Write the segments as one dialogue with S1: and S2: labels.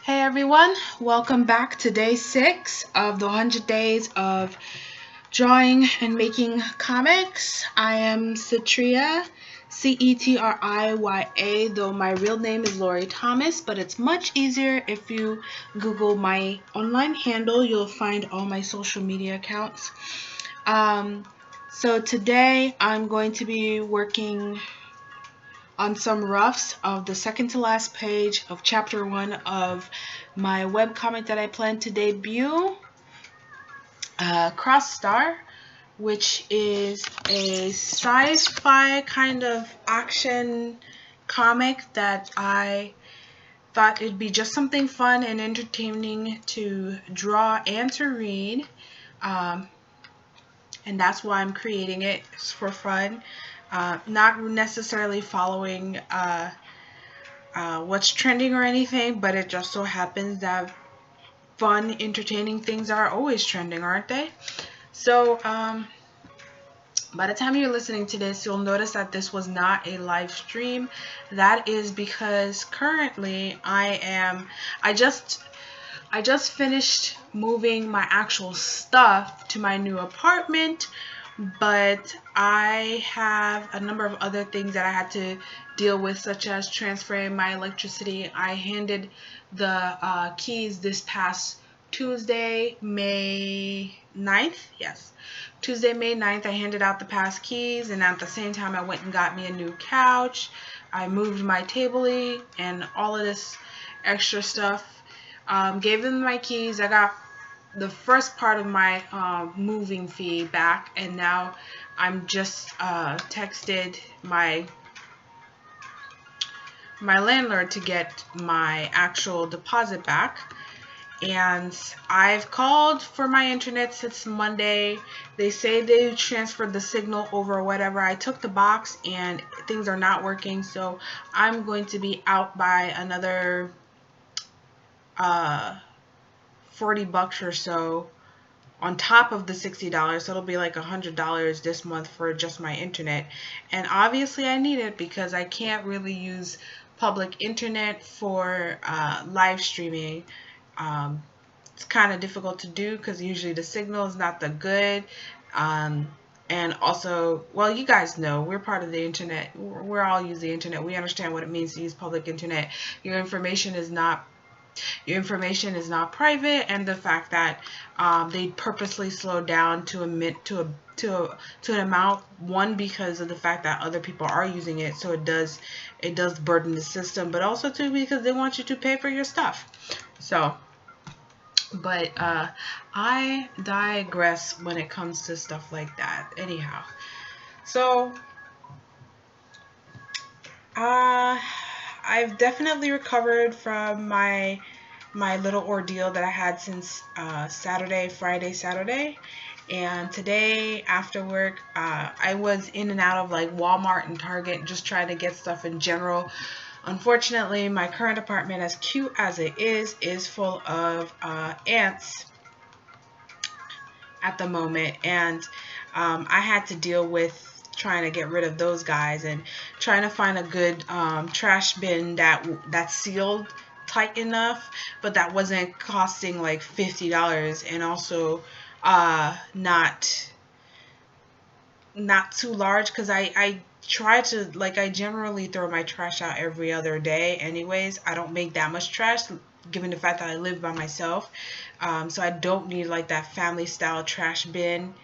S1: Hey everyone, welcome back to day 6 of the 100 days of drawing and making comics. I am Cetriya, Cetriya, though my real name is Lori Thomas, but it's much easier if you Google my online handle. You'll find all my social media accounts. So today I'm going to be working on some roughs of the second to last page of chapter 1 of my webcomic that I plan to debut, Cross Star, which is a sci-fi kind of action comic that I thought it'd be just something fun and entertaining to draw and to read. And that's why I'm creating it. It's for fun. Not necessarily following what's trending or anything, but it just so happens that fun, entertaining things are always trending, aren't they? So, by the time you're listening to this, you'll notice that this was not a live stream. That is because currently I just finished moving my actual stuff to my new apartment, but I have a number of other things that I had to deal with, such as transferring my electricity. I handed the keys this past Tuesday, May 9th. Yes, Tuesday, May 9th, I handed out the past keys, and at the same time, I went and got me a new couch. I moved my table and all of this extra stuff. Gave them my keys. I got the first part of my moving fee back, and now I'm just texted my landlord to get my actual deposit back. And I've called for my internet since Monday. They say they transferred the signal over or whatever. I took the box and things are not working, so I'm going to be out by another $40 or so on top of the $60. So it'll be like $100 this month for just my internet. And obviously I need it because I can't really use public internet for live streaming. It's kind of difficult to do because usually the signal is not that good. And also, well, you guys know we're part of the internet. We're all use the internet. We understand what it means to use public internet. Your information is not private, and the fact that they purposely slow down to an amount, one, because of the fact that other people are using it, so it does burden the system, but also two, because they want you to pay for your stuff. So, but I digress when it comes to stuff like that. Anyhow, so I've definitely recovered from my little ordeal that I had since Saturday. And today after work, I was in and out of like Walmart and Target, just trying to get stuff in general. Unfortunately, my current apartment, as cute as it is full of ants at the moment, and I had to deal with trying to get rid of those guys and trying to find a good trash bin that's sealed tight enough, but that wasn't costing like $50, and also not too large, because I try to, like, I generally throw my trash out every other day anyways. I don't make that much trash given the fact that I live by myself, so I don't need like that family style trash bin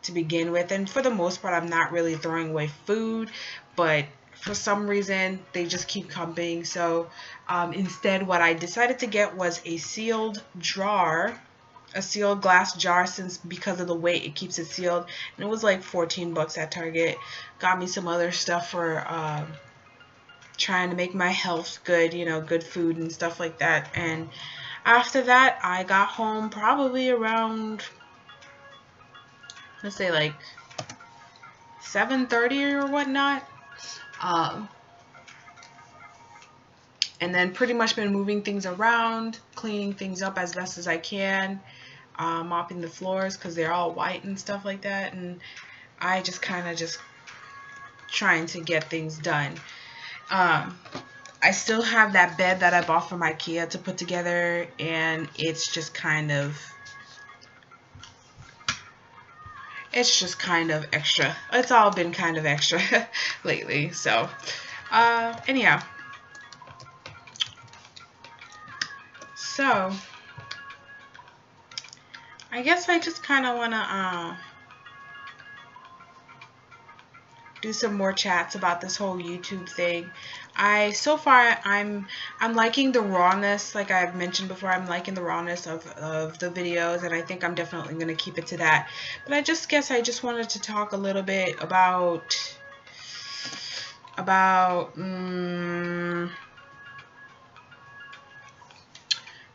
S1: to begin with. And for the most part, I'm not really throwing away food, but for some reason they just keep coming. So instead, what I decided to get was a sealed glass jar, because of the weight it keeps it sealed, and it was like $14 at Target. Got me some other stuff for trying to make my health good, good food and stuff like that. And after that, I got home probably around, let's say, like 7:30 or whatnot. And then pretty much been moving things around, cleaning things up as best as I can, mopping the floors because they're all white and stuff like that. And I just kind of just trying to get things done. I still have that bed that I bought from IKEA to put together, and it's just kind of extra. It's all been kind of extra lately. So, anyhow, so I guess I just kind of want to do some more chats about this whole YouTube thing. So far I'm liking the rawness, like I've mentioned before. I'm liking the rawness of the videos, and I think I'm definitely going to keep it to that. But I just guess I just wanted to talk a little bit about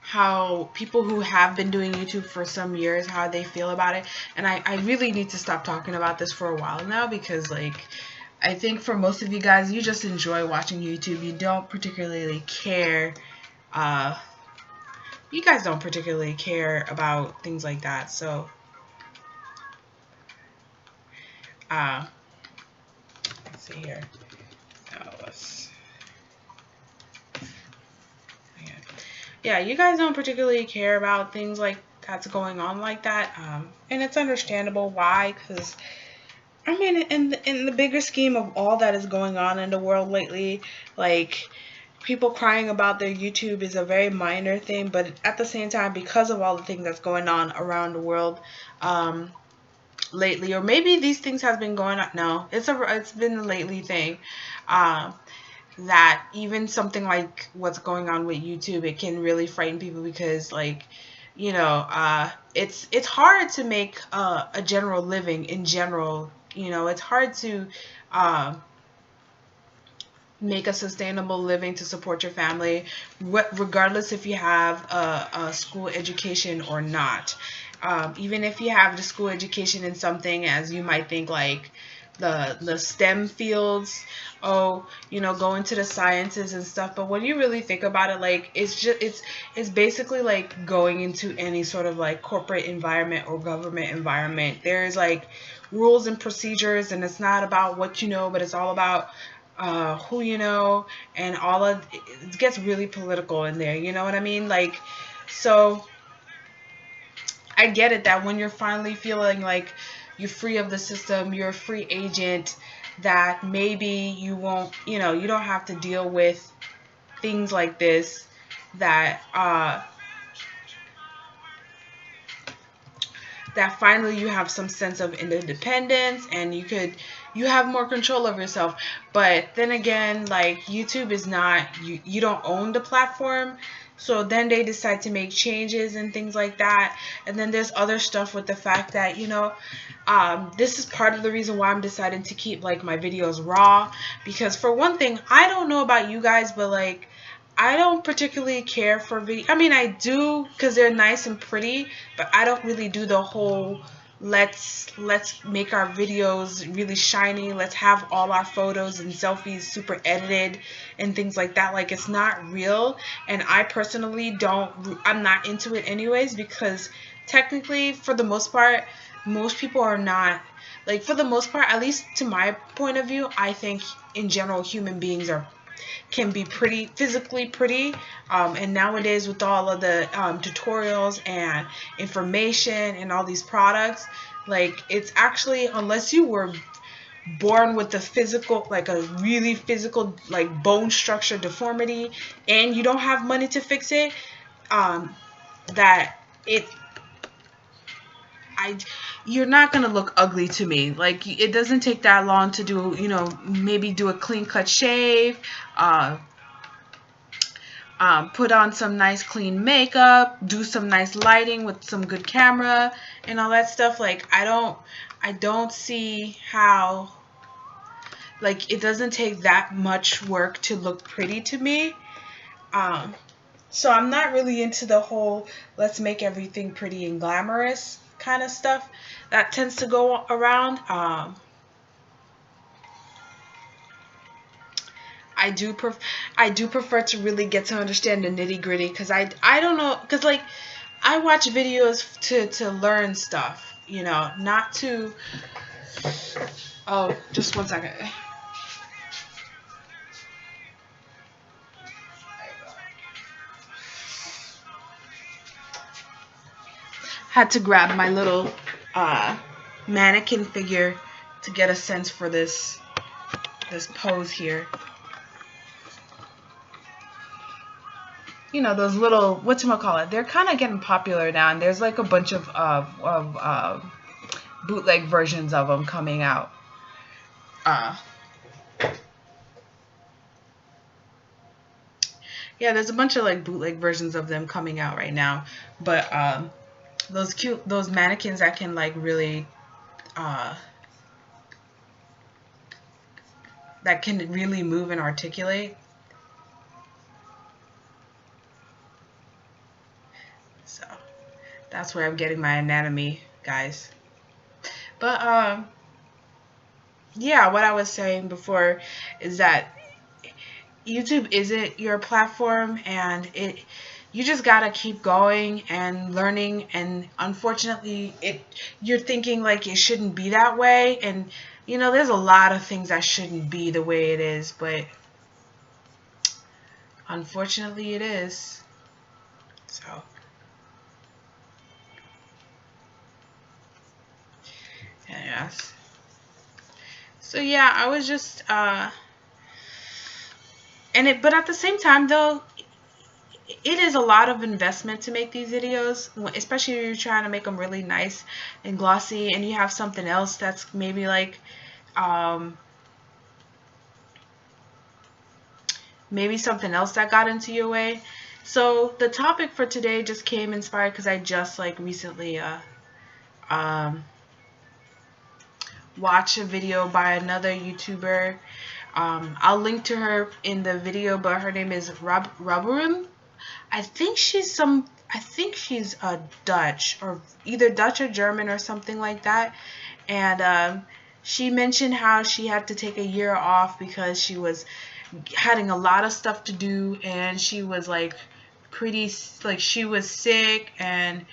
S1: how people who have been doing YouTube for some years, how they feel about it. And I really need to stop talking about this for a while now, because like I think for most of you guys, you just enjoy watching YouTube. You don't particularly care. You guys don't particularly care about things like that. So, let's see here. Oh, yeah, you guys don't particularly care about things like that's going on like that. And it's understandable why, because I mean, in the bigger scheme of all that is going on in the world lately, like people crying about their YouTube is a very minor thing, but at the same time, because of all the things that's going on around the world lately, or maybe these things have been going on. No, it's been a lately thing. Um, that even something like what's going on with YouTube, it can really frighten people, because like, it's hard to make a general living in general. It's hard to um, make a sustainable living to support your family, regardless if you have a school education or not. Even if you have the school education in something, as you might think, like the STEM fields, go into the sciences and stuff. But when you really think about it, like it's basically like going into any sort of like corporate environment or government environment. There's like rules and procedures, and it's not about what you know, but it's all about who you know, and it gets really political in there. You know what I mean? Like, so I get it that when you're finally feeling like you're free of the system, you're a free agent, that maybe you won't, you don't have to deal with things like this, that finally you have some sense of independence, and you have more control of yourself. But then again, like YouTube is not, you don't own the platform. So then they decide to make changes and things like that. And then there's other stuff with the fact that, this is part of the reason why I'm deciding to keep like my videos raw. Because for one thing, I don't know about you guys, but like I don't particularly care for video. I mean, I do because they're nice and pretty, but I don't really do the whole let's make our videos really shiny. Let's have all our photos and selfies super edited and things like that. Like, it's not real, and I personally don't. I'm not into it anyways, because technically, for the most part, most people are not. Like, for the most part, at least to my point of view, I think in general human beings can be pretty physically pretty, and nowadays with all of the tutorials and information and all these products, like it's actually, unless you were born with a physical, like a really physical, like bone structure deformity, and you don't have money to fix it, that it I you're not gonna look ugly to me. Like, it doesn't take that long to do, maybe do a clean cut shave, uh, put on some nice clean makeup, do some nice lighting with some good camera and all that stuff. Like, I don't see how, like, it doesn't take that much work to look pretty to me. Um, so I'm not really into the whole let's make everything pretty and glamorous kind of stuff that tends to go around. I do prefer to really get to understand the nitty gritty, because I don't know, because like I watch videos to learn stuff, not to. Oh, just one second. had to grab my little mannequin figure to get a sense for this pose here. You know, those little, whatchamacallit, they're kind of getting popular now, and there's like a bunch of bootleg versions of them coming out. Yeah, there's a bunch of like bootleg versions of them coming out right now, but those mannequins that can like really that can really move and articulate. So that's where I'm getting my anatomy, guys. But yeah, what I was saying before is that YouTube isn't your platform, and you just gotta keep going and learning. And unfortunately, you're thinking like it shouldn't be that way, and you know there's a lot of things that shouldn't be the way it is, but unfortunately it is. So yes. So yeah, I was just but at the same time though, it is a lot of investment to make these videos, especially if you're trying to make them really nice and glossy, and you have something else that's maybe like maybe something else that got into your way. So the topic for today just came inspired because I just like recently watched a video by another YouTuber. I'll link to her in the video, but her name is Rambutan. I think she's a Dutch, or either Dutch or German or something like that. And she mentioned how she had to take a year off because she was having a lot of stuff to do, and she was like she was sick and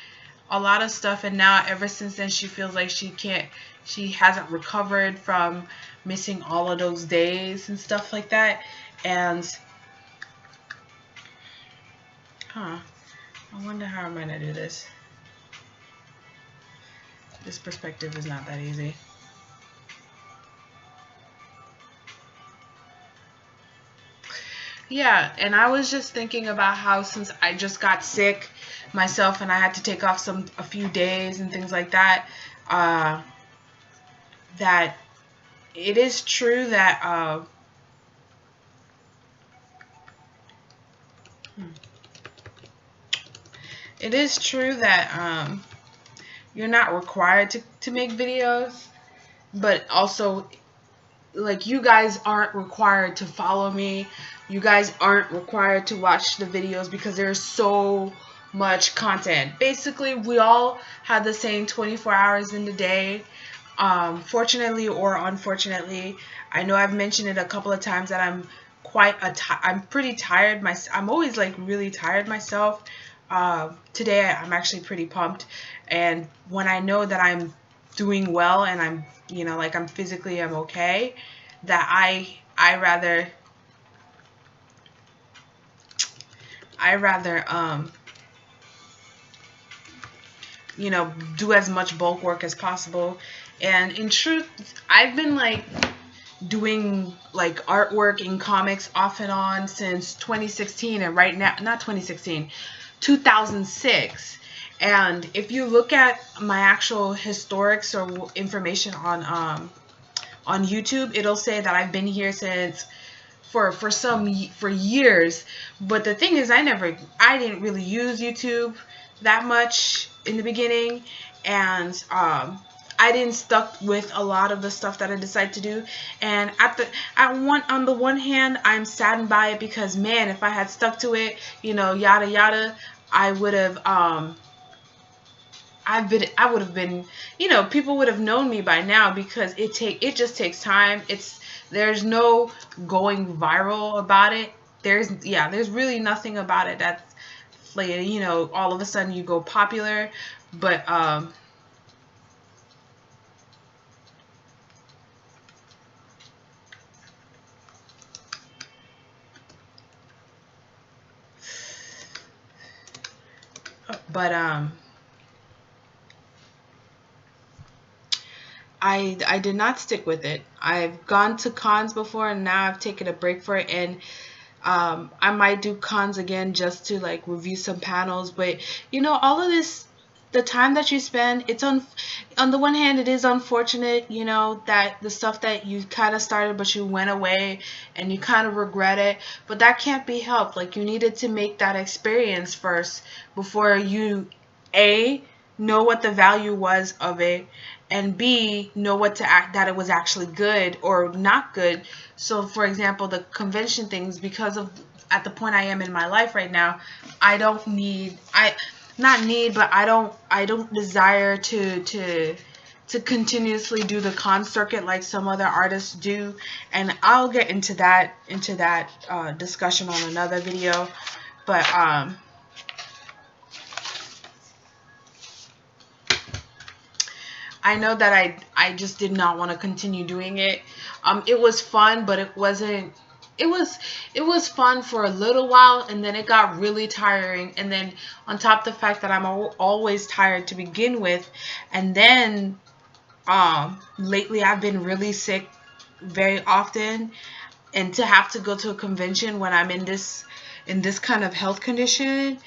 S1: a lot of stuff, and now ever since then she feels like she hasn't recovered from missing all of those days and stuff like that. And I wonder how I'm gonna do this. This perspective is not that easy. Yeah, and I was just thinking about how since I just got sick myself and I had to take off a few days and things like that, that it is true that you're not required to make videos, but also like you guys aren't required to follow me. You guys aren't required to watch the videos because there's so much content. Basically, we all have the same 24 hours in the day. Fortunately or unfortunately, I know I've mentioned it a couple of times that I'm pretty tired. I'm always like really tired myself. Today I'm actually pretty pumped, and when I know that I'm doing well and I'm like I'm okay, that I rather do as much bulk work as possible. And in truth, I've been like doing like artwork in comics off and on since 2016, and right now, not 2016, 2006. And if you look at my actual historics or information on YouTube, it'll say that I've been here since for years. But the thing is, I didn't really use YouTube that much in the beginning, and I didn't stuck with a lot of the stuff that I decided to do. And on the one hand, I'm saddened by it because man, if I had stuck to it, yada yada, I would have I would have been, people would have known me by now, because it just takes time. There's no going viral about it. There's really nothing about it that's like, all of a sudden you go popular. But I did not stick with it. I've gone to cons before, and now I've taken a break for it, and I might do cons again just to like review some panels. But all of this, the time that you spend, it's on the one hand, it is unfortunate, that the stuff that you kind of started but you went away and you kind of regret it. But that can't be helped. Like, you needed to make that experience first before you a know what the value was of it, and B, know what to act, that it was actually good or not good. So for example, the convention things, because of at the point I am in my life right now, I don't need, I not need, but I don't desire to continuously do the con circuit like some other artists do. And I'll get into that discussion on another video. But I know that I just did not want to continue doing it. It was fun, but it wasn't. It was fun for a little while, and then it got really tiring. And then on top of the fact that I'm always tired to begin with, and then lately I've been really sick very often, and to have to go to a convention when I'm in this kind of health condition,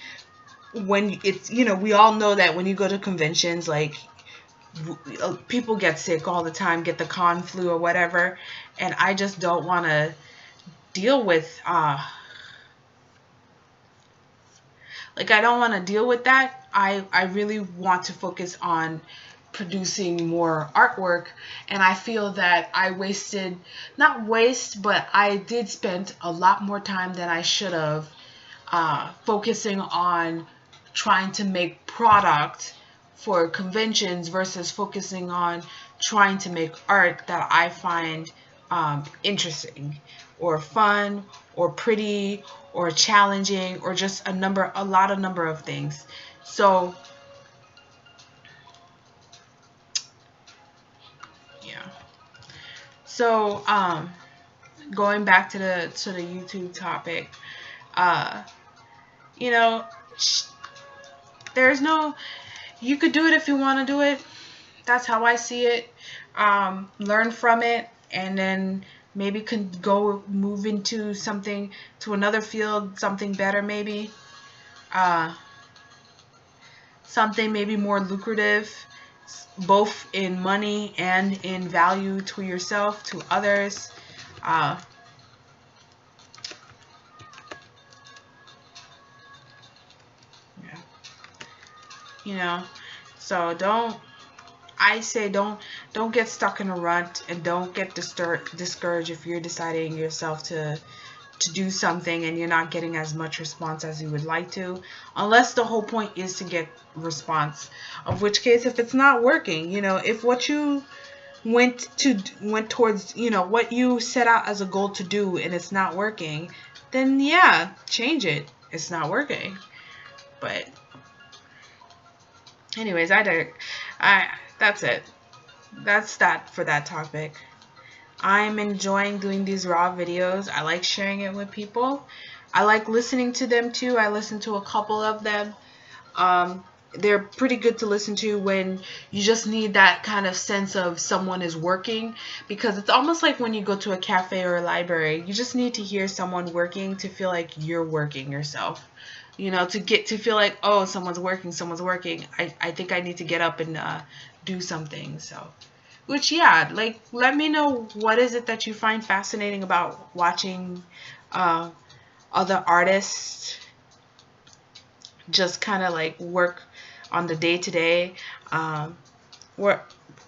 S1: when it's, we all know that when you go to conventions, like, people get sick all the time, get the con flu or whatever, and I just don't want to deal with I don't want to deal with that. I really want to focus on producing more artwork, and I feel that I wasted, not waste, but I did spend a lot more time than I should have focusing on trying to make product for conventions versus focusing on trying to make art that I find interesting or fun or pretty or challenging, or just a lot of number of things. So yeah. So going back to the YouTube topic, uh, you know, there's no, you could do it if you want to do it. That's how I see it. Learn from it, and then maybe could go move into something, to another field, something better maybe. Uh, Something maybe more lucrative, both in money and in value to yourself, to others. Uh, yeah. So I say don't get stuck in a rut, and don't get discouraged if you're deciding yourself to do something and you're not getting as much response as you would like to, unless the whole point is to get response, of which case, if it's not working, if what you went towards, what you set out as a goal to do, and it's not working, then yeah, change it. It's not working. But anyways, that's it. That's that for that topic. I'm enjoying doing these raw videos. I like sharing it with people. I like listening to them too. I listen to a couple of them. They're pretty good to listen to when you just need that kind of sense of someone is working, because it's almost like when you go to a cafe or a library, you just need to hear someone working to feel like you're working yourself. To feel like, oh, someone's working. I think I need to get up and do something. So, which, yeah, like, let me know, what is it that you find fascinating about watching other artists just kind of like work on the day-to-day,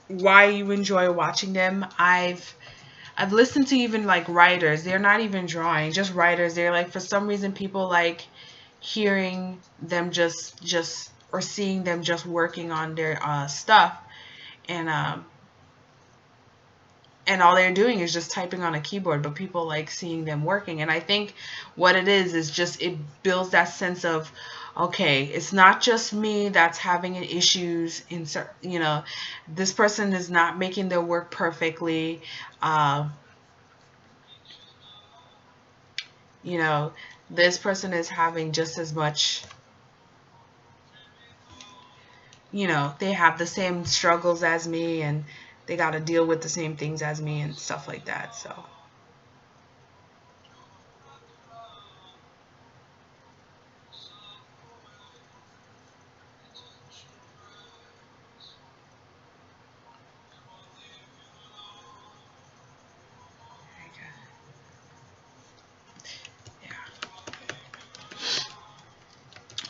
S1: why you enjoy watching them. I've listened to even like writers. They're not even drawing, just writers. They're like, for some reason, people like hearing them just or seeing them just working on their stuff, and all they're doing is just typing on a keyboard, but people like seeing them working. And I think what it is just, it builds that sense of, okay, it's not just me that's having issues in, this person is not making their work perfectly. This person is having just as much, they have the same struggles as me, and they got to deal with the same things as me and stuff like that. So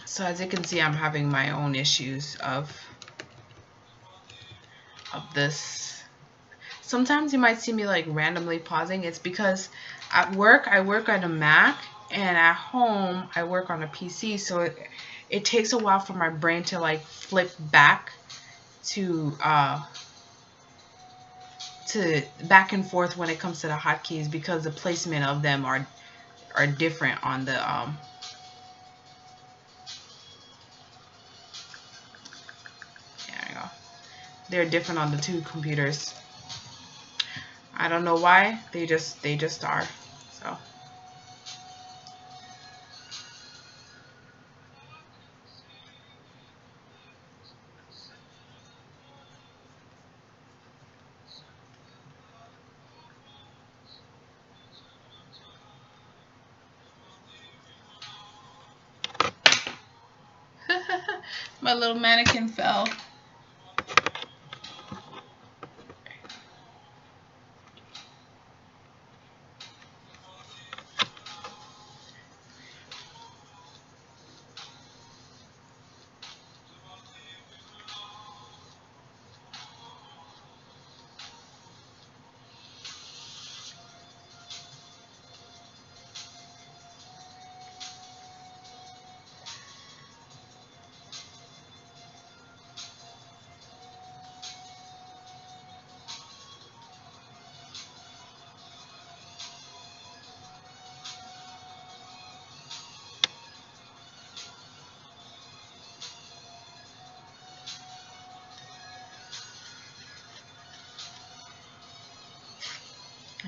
S1: so as you can see, I'm having my own issues of this. Sometimes you might see me like randomly pausing. It's because at work I work on a Mac, and at home I work on a PC, so it takes a while for my brain to like flip back to back and forth when it comes to the hotkeys, because the placement of them are different on the there you go. They're different on the two computers. I don't know why. They just are. So my little mannequin fell.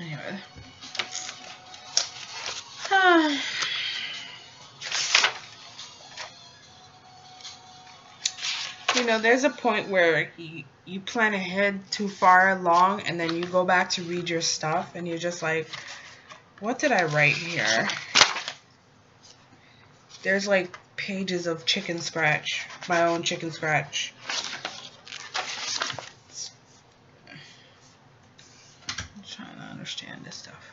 S1: Anyway. You know, there's a point where you plan ahead too far along, and then you go back to read your stuff and you're just like, what did I write here? There's like pages of chicken scratch, my own chicken scratch. I'm trying to understand this stuff.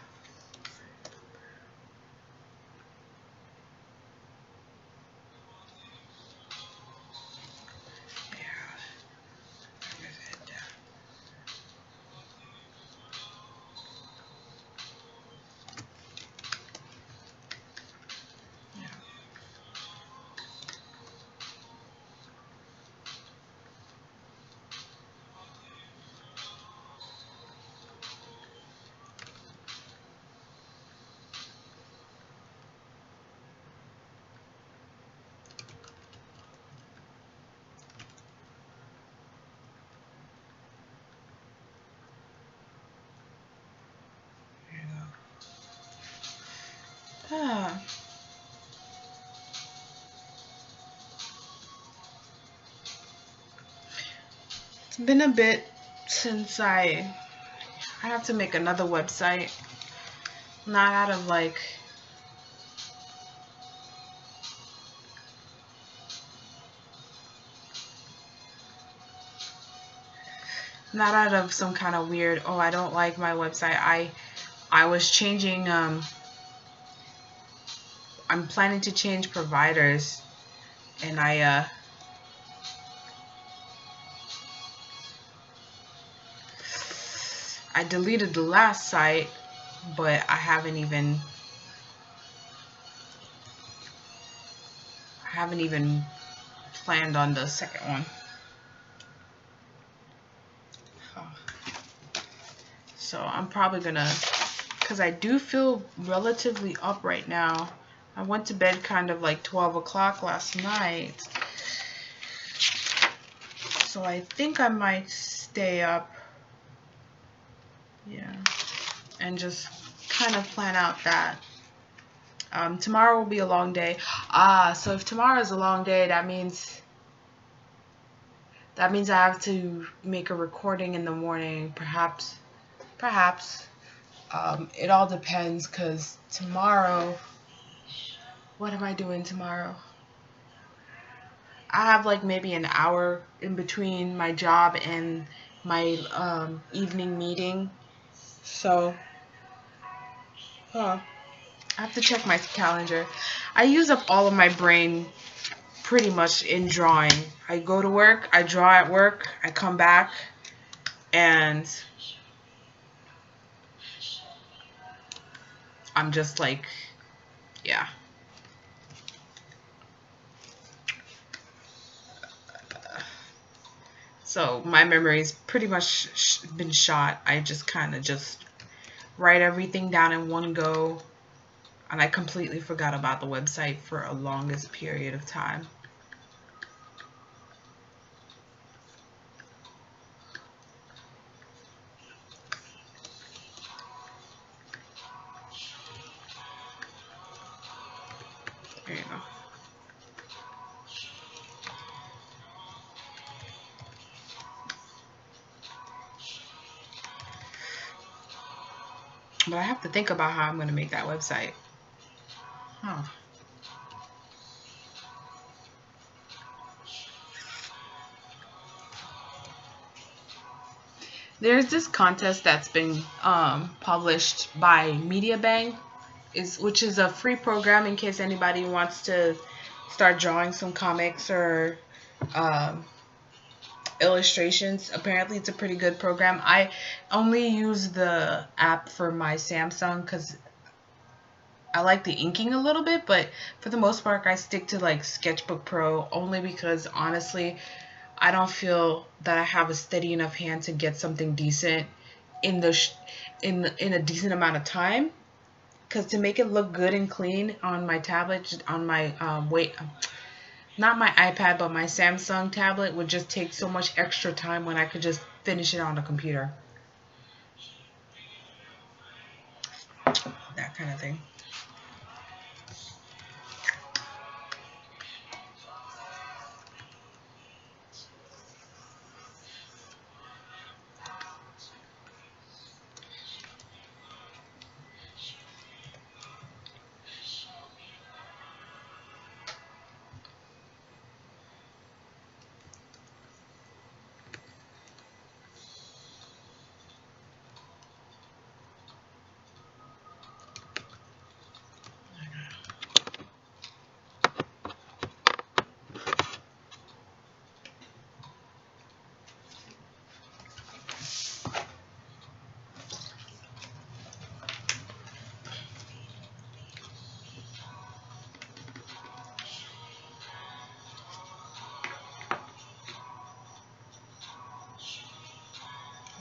S1: Ah. It's been a bit since I have to make another website. Not out of like not out of some kind of weird, oh, I don't like my website. I was changing I'm planning to change providers, and I deleted the last site, but I haven't even planned on the second one. So I'm probably gonna, because I do feel relatively up right now. I went to bed kind of like 12 o'clock last night, so I think I might stay up, yeah, and just kind of plan out that. Tomorrow will be a long day. So if tomorrow is a long day, that means That means I have to make a recording in the morning, perhaps. Perhaps. It all depends, because tomorrow, what am I doing tomorrow? I have like maybe an hour in between my job and my evening meeting. So, I have to check my calendar. I use up all of my brain pretty much in drawing. I go to work, I draw at work, I come back, and I'm just like, yeah. So my memory's pretty much been shot. I just kind of just write everything down in one go, and I completely forgot about the website for a longest period of time. There you go. But I have to think about how I'm going to make that website. Huh. There's this contest that's been published by MediaBank, which is a free program in case anybody wants to start drawing some comics or um, illustrations. Apparently, it's a pretty good program. I only use the app for my Samsung because I like the inking a little bit, but for the most part, I stick to like Sketchbook Pro only because honestly, I don't feel that I have a steady enough hand to get something decent in in a decent amount of time. Because to make it look good and clean on my tablet, on my not my iPad, but my Samsung tablet would just take so much extra time when I could just finish it on the computer. That kind of thing.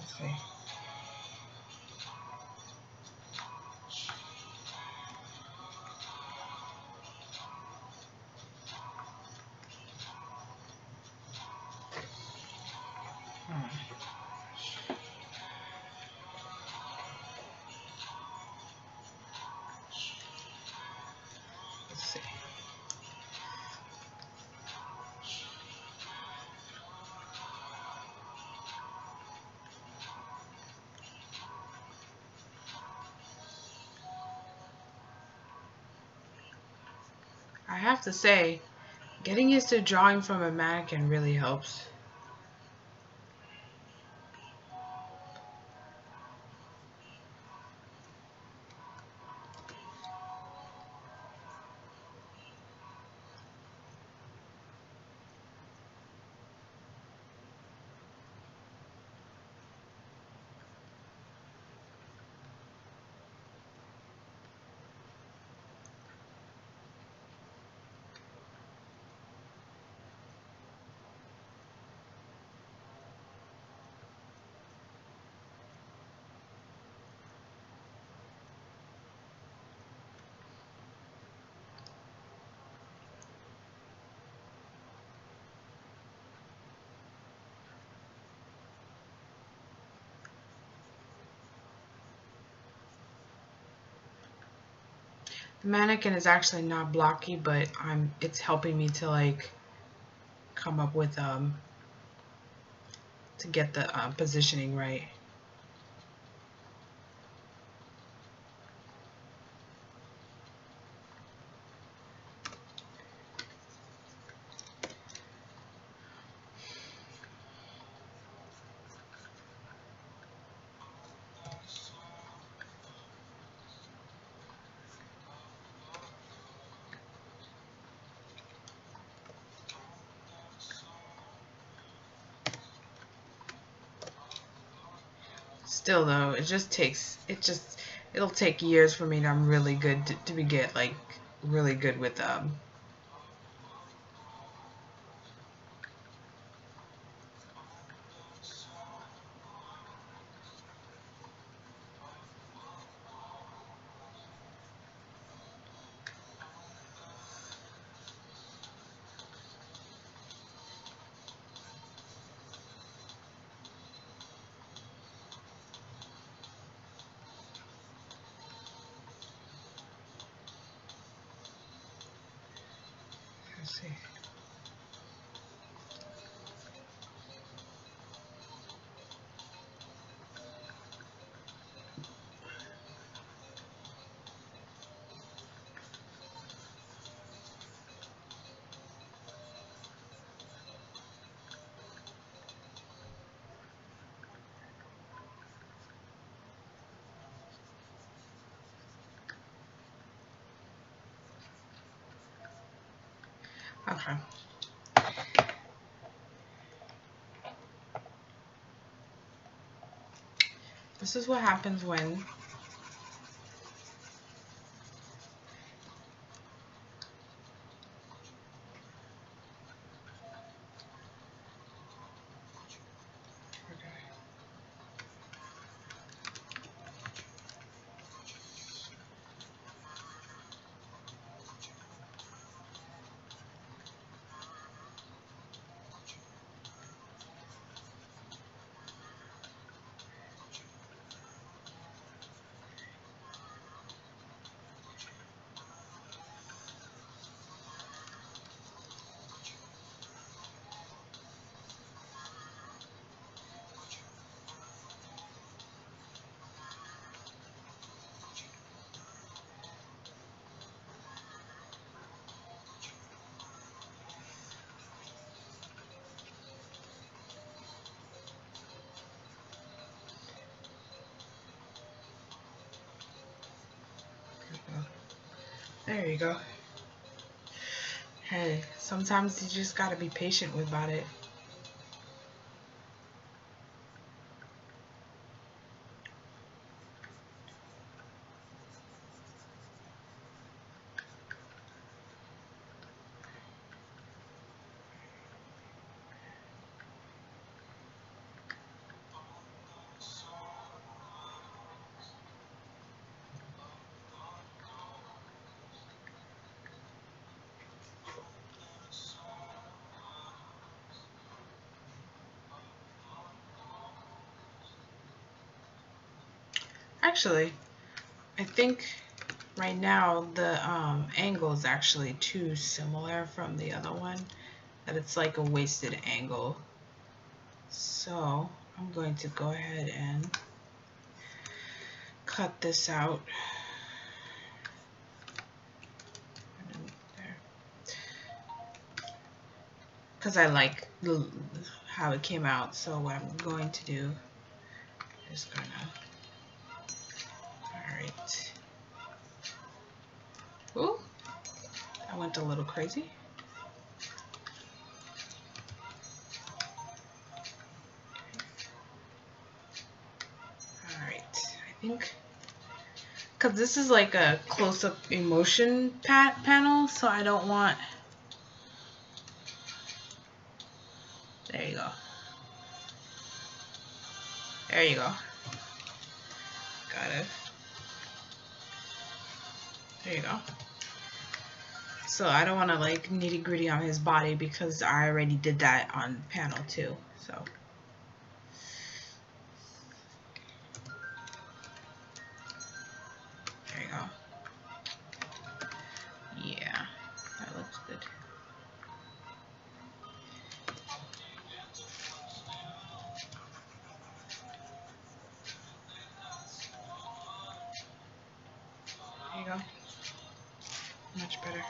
S1: Let's see. Let's see. I have to say, getting used to drawing from a mannequin really helps. The mannequin is actually not blocky, but it's helping me to like come up with to get the positioning right. Still though, it'll take years for me to I'm really good to be get like really good with let's see. Okay. This is what happens when there you go. Hey, sometimes you just gotta be patient about it. Actually, I think right now the angle is actually too similar from the other one, that it's like a wasted angle. So I'm going to go ahead and cut this out. Because I like how it came out. So what I'm going to do is gonna, alright. Ooh, I went a little crazy. Alright, I think, because this is like a close-up emotion panel, so I don't want, there you go. There you go. Got it. There you go. So I don't want to like nitty gritty on his body because I already did that on panel 2. So there you go. Yeah, that looks good. Much better.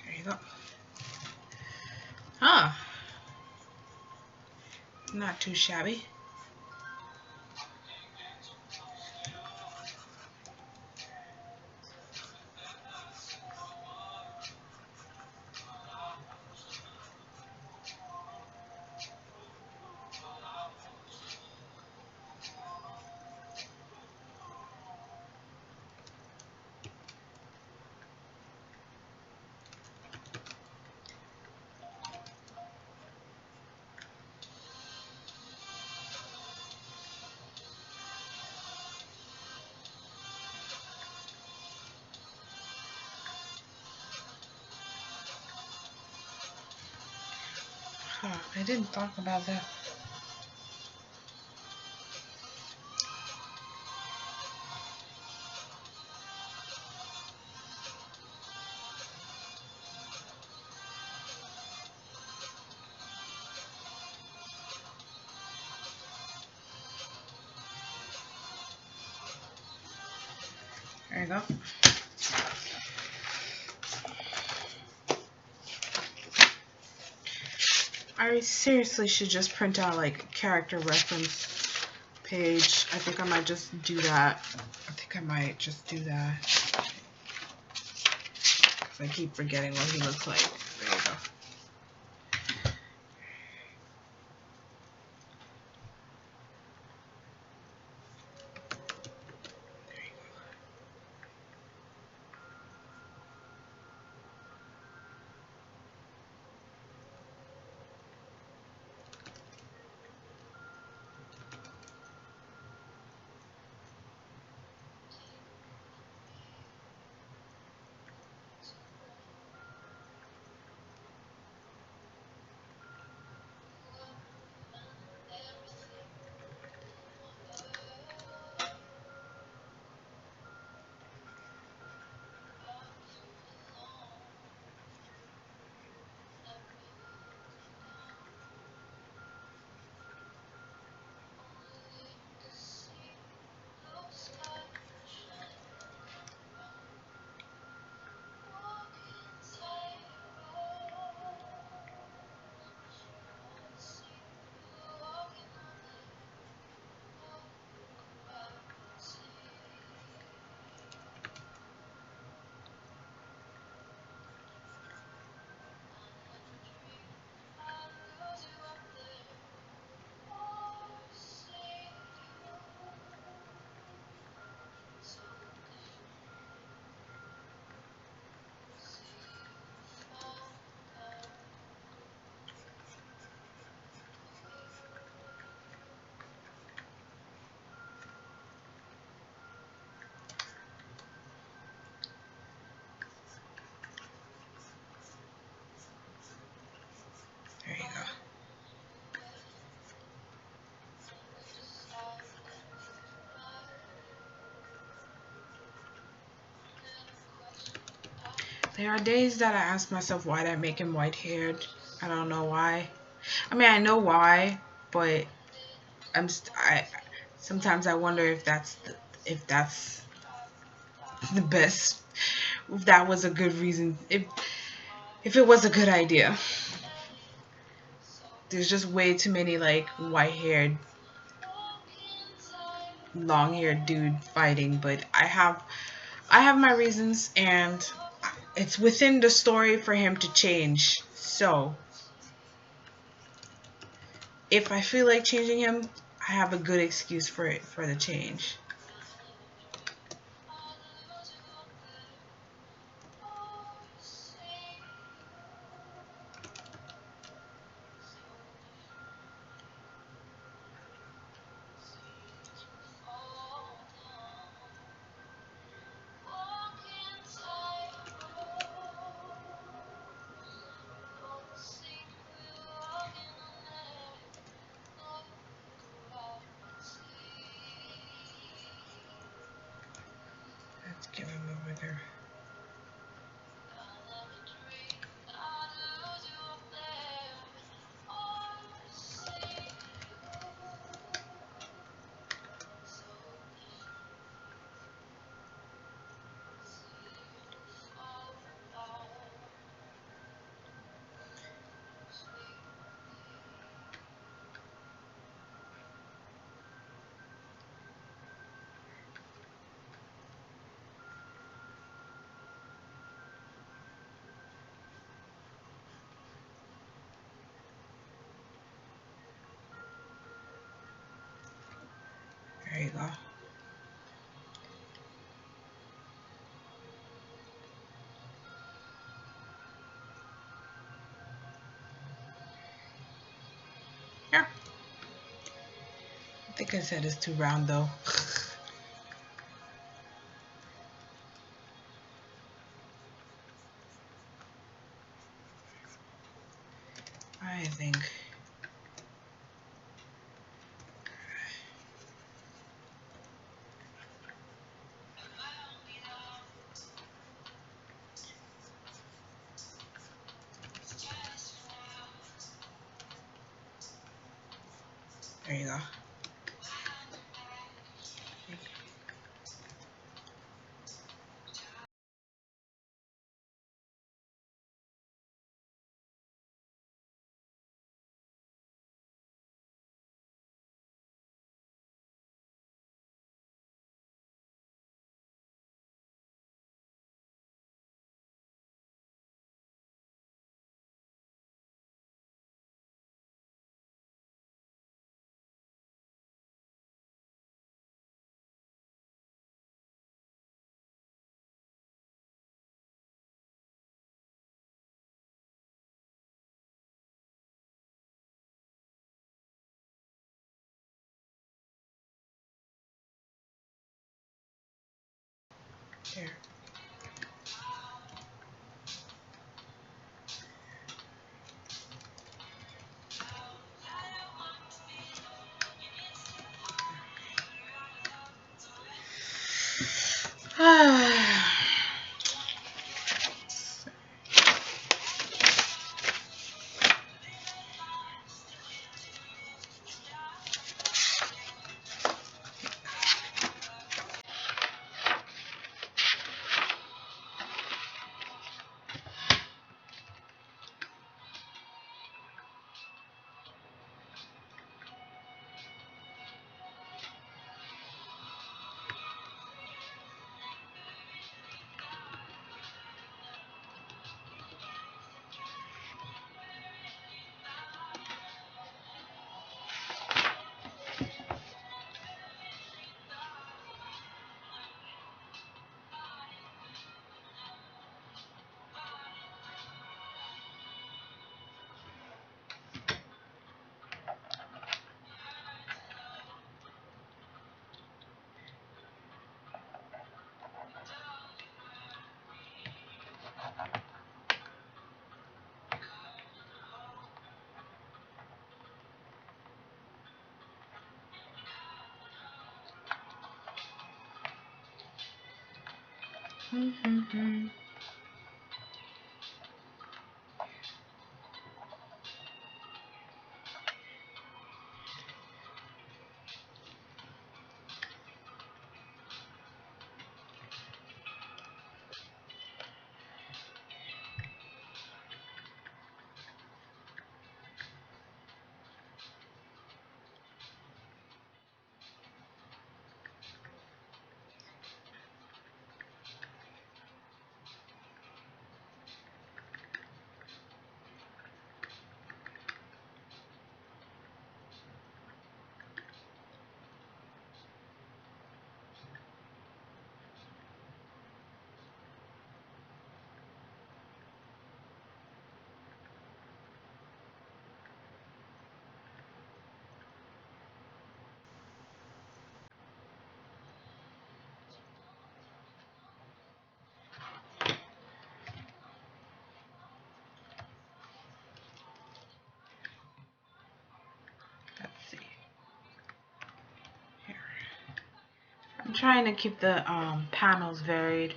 S1: There you go. Huh. Not too shabby. Huh. I didn't talk about that. There you go. I seriously should just print out like a character reference page. I think I might just do that. Because I keep forgetting what he looks like. There you go. There you go. There are days that I ask myself why did I make him white haired. I don't know why. I mean, I know why, but I sometimes I wonder if that's the best, if that was a good reason, if it was a good idea. There's just way too many like white haired, long haired dude fighting, but I have my reasons, and it's within the story for him to change. So if I feel like changing him, I have a good excuse for the change. Let's give him over there. There you go. Yeah. I think I said it's too round though. I think. There you go. There. trying to keep the panels varied.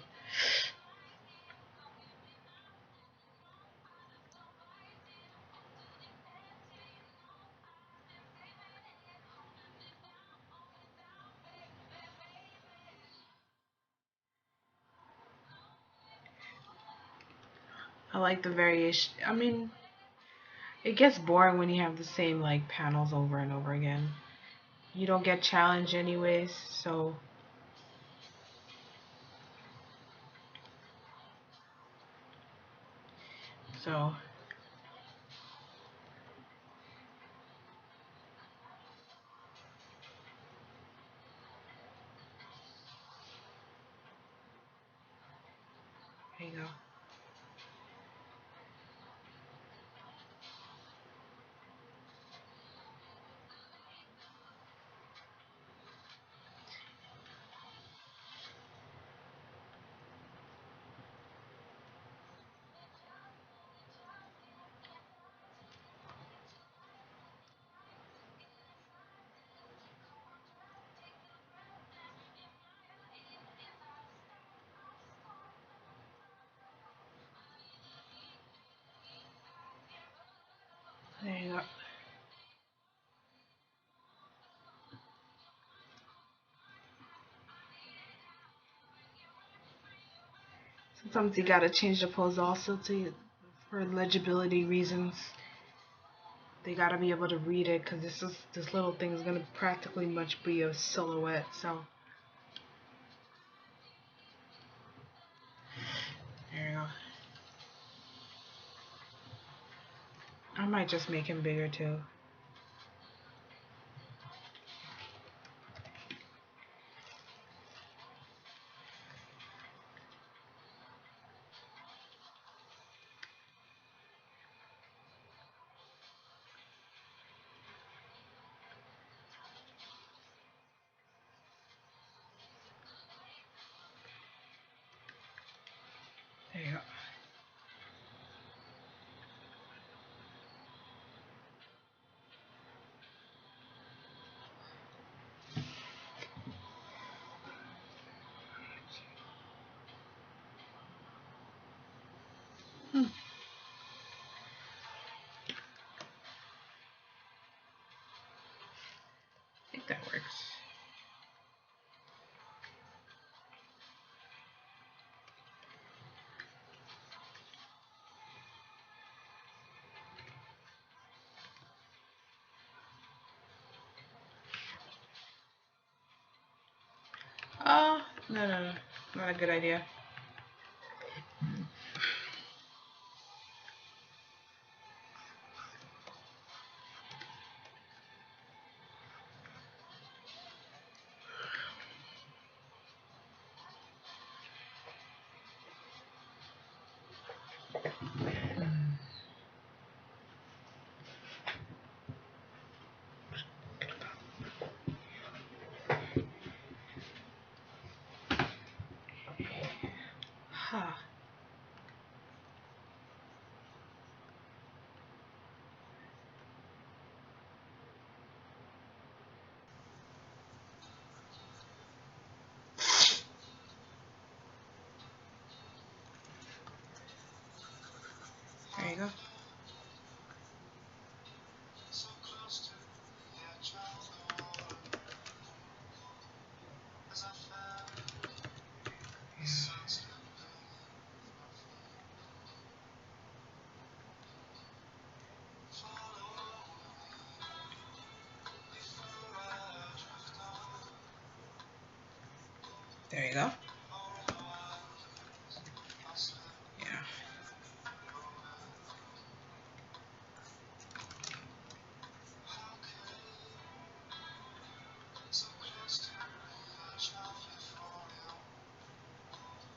S1: I like the variation. I mean, it gets boring when you have the same like panels over and over again. You don't get challenged anyways, so there you go. There you go. Sometimes you gotta change the pose also to for legibility reasons. They gotta be able to read it because this little thing is gonna practically much be a silhouette. So there you go. I might just make him bigger too. There you go. Hmm, I think that works. No, no, no, not a good idea. Huh. There you go. There you go. Yeah.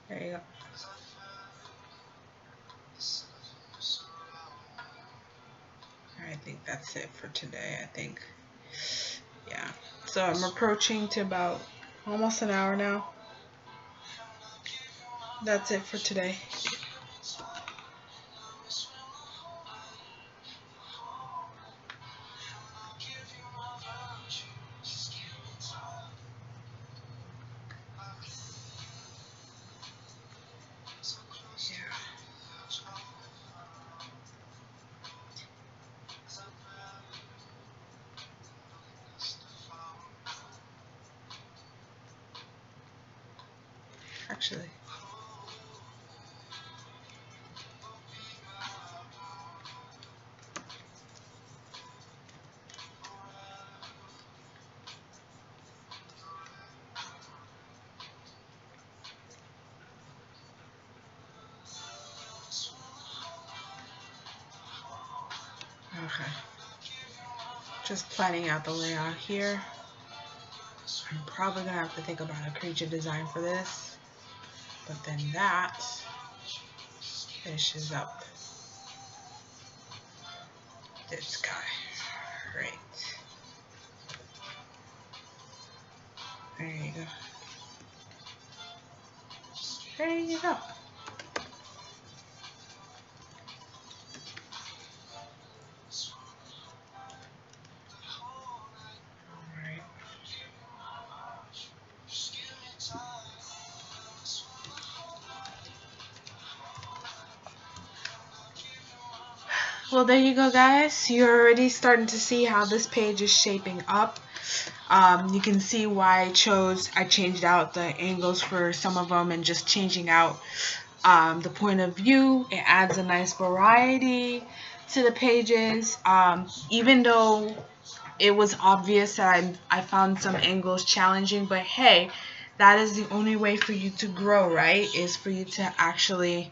S1: There you go. I think that's it for today. I think. Yeah. So I'm approaching to about almost an hour now. That's it for today. actually. Okay. Just planning out the layout here. I'm probably going to have to think about a creature design for this. But then that finishes up this guy. Right. There you go. There you go. Alright. Well, there you go, guys. You're already starting to see how this page is shaping up. You can see why I changed out the angles for some of them and just changing out the point of view. It adds a nice variety to the pages. Even though it was obvious that I found some angles challenging, but hey, that is the only way for you to grow, right? Is for you to actually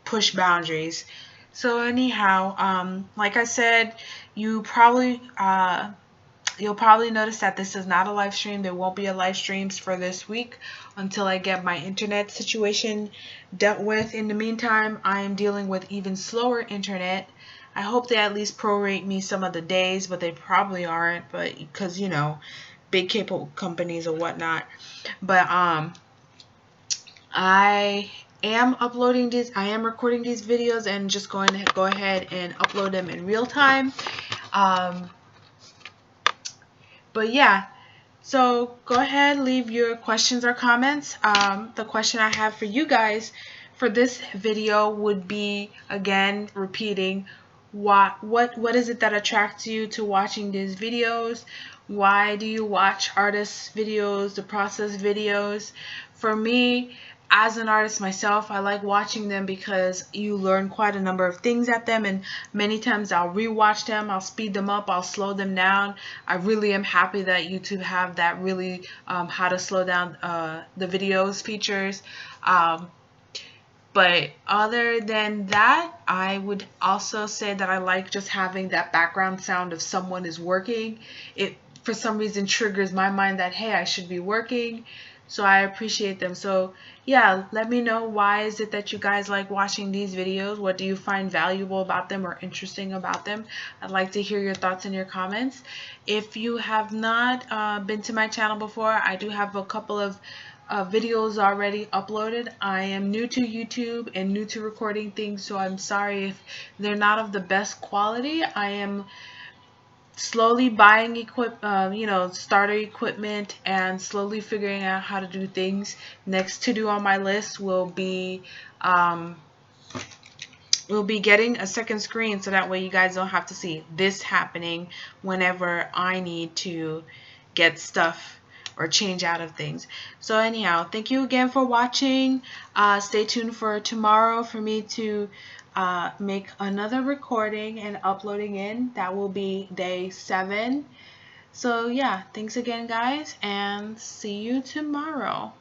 S1: push boundaries. So anyhow, like I said, you'll probably notice that this is not a live stream. There won't be a live streams for this week until I get my internet situation dealt with. In the meantime, I am dealing with even slower internet. I hope they at least prorate me some of the days, but they probably aren't, but because big cable companies or whatnot. But I am recording these videos and just going to go ahead and upload them in real time. But yeah, so go ahead, leave your questions or comments. The question I have for you guys for this video would be, again, repeating, what is it that attracts you to watching these videos? Why do you watch artists' videos, the process videos? For me, as an artist myself, I like watching them because you learn quite a number of things at them, and many times I'll rewatch them, I'll speed them up, I'll slow them down. I really am happy that YouTube have that really how to slow down the videos features. But other than that, I would also say that I like just having that background sound of someone is working. It for some reason triggers my mind that, hey, I should be working. So I appreciate them. So yeah, let me know, why is it that you guys like watching these videos? What do you find valuable about them or interesting about them? I'd like to hear your thoughts in your comments. If you have not been to my channel before, I do have a couple of videos already uploaded. I am new to YouTube and new to recording things, so I'm sorry if they're not of the best quality. I am slowly buying starter equipment and slowly figuring out how to do things. Next to do on my list will be getting a second screen, so that way you guys don't have to see this happening whenever I need to get stuff or change out of things. So anyhow, thank you again for watching. Stay tuned for tomorrow for me to make another recording and uploading in. That will be day 7. So yeah, thanks again, guys, and see you tomorrow.